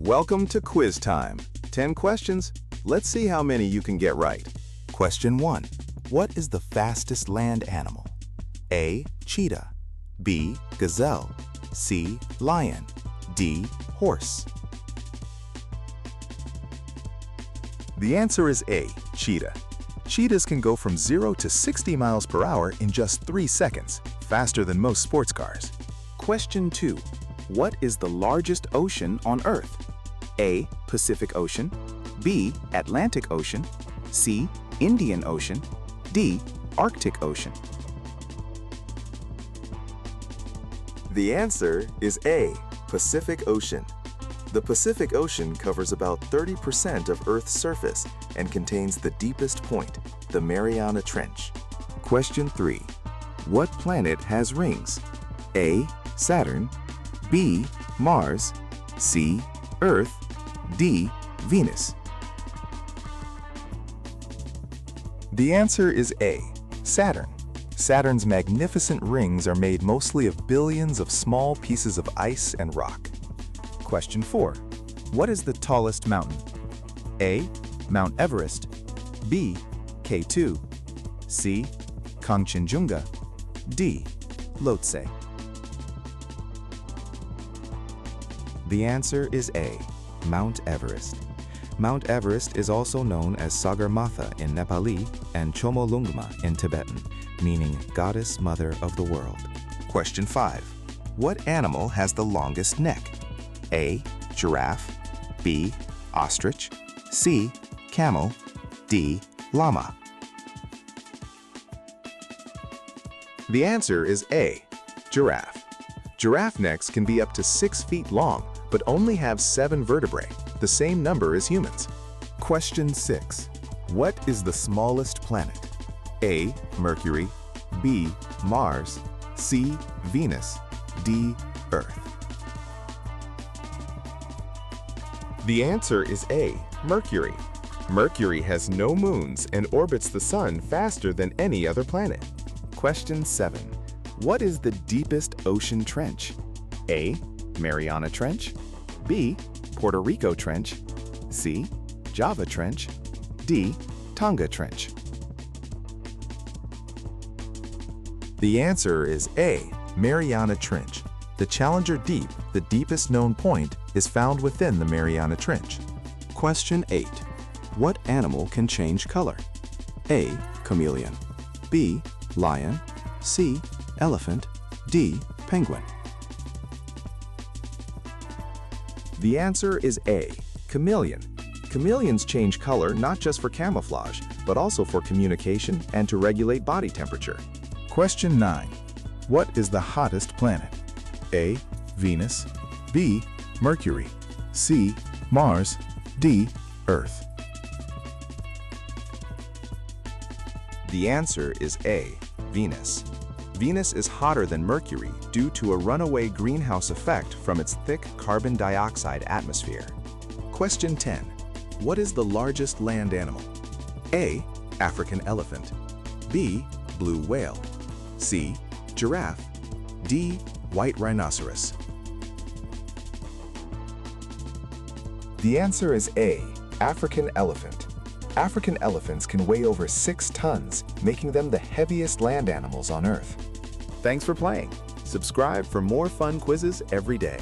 Welcome to quiz time. 10 questions. Let's see how many you can get right. Question 1. What is the fastest land animal? A. Cheetah. B. Gazelle. C. Lion. D. Horse. The answer is A. Cheetah. Cheetahs can go from 0 to 60 miles per hour in just 3 seconds, faster than most sports cars. Question 2. What is the largest ocean on Earth? A. Pacific Ocean. B. Atlantic Ocean. C. Indian Ocean. D. Arctic Ocean. The answer is A. Pacific Ocean. The Pacific Ocean covers about 30% of Earth's surface and contains the deepest point, the Mariana Trench. Question 3. What planet has rings? A. Saturn. B. Mars. C. Earth. D. Venus. The answer is A. Saturn. Saturn's magnificent rings are made mostly of billions of small pieces of ice and rock. Question 4. What is the tallest mountain? A. Mount Everest. B. K2. C. Kangchenjunga. D. Lhotse. The answer is A. Mount Everest. Mount Everest is also known as Sagarmatha in Nepali and Chomolungma in Tibetan, meaning Goddess Mother of the World. Question 5. What animal has the longest neck? A. Giraffe. B. Ostrich. C. Camel. D. Llama. The answer is A. Giraffe. Giraffe necks can be up to 6 feet long, but only have 7 vertebrae, the same number as humans. Question 6. What is the smallest planet? A. Mercury. B. Mars. C. Venus. D. Earth. The answer is A. Mercury. Mercury has no moons and orbits the Sun faster than any other planet. Question 7. What is the deepest ocean trench? A. Mariana Trench. B. Puerto Rico Trench. C. Java Trench. D. Tonga Trench. The answer is A. Mariana Trench. The Challenger Deep, the deepest known point, is found within the Mariana Trench. Question 8. What animal can change color? A. Chameleon. B. Lion. C. Elephant. D. Penguin. The answer is A. Chameleon. Chameleons change color not just for camouflage, but also for communication and to regulate body temperature. Question 9. What is the hottest planet? A. Venus. B. Mercury. C. Mars. D. Earth. The answer is A. Venus. Venus is hotter than Mercury due to a runaway greenhouse effect from its thick carbon dioxide atmosphere. Question 10. What is the largest land animal? A. African elephant. B. Blue whale. C. Giraffe. D. White rhinoceros. The answer is A. African elephant. African elephants can weigh over 6 tons, making them the heaviest land animals on Earth. Thanks for playing. Subscribe for more fun quizzes every day.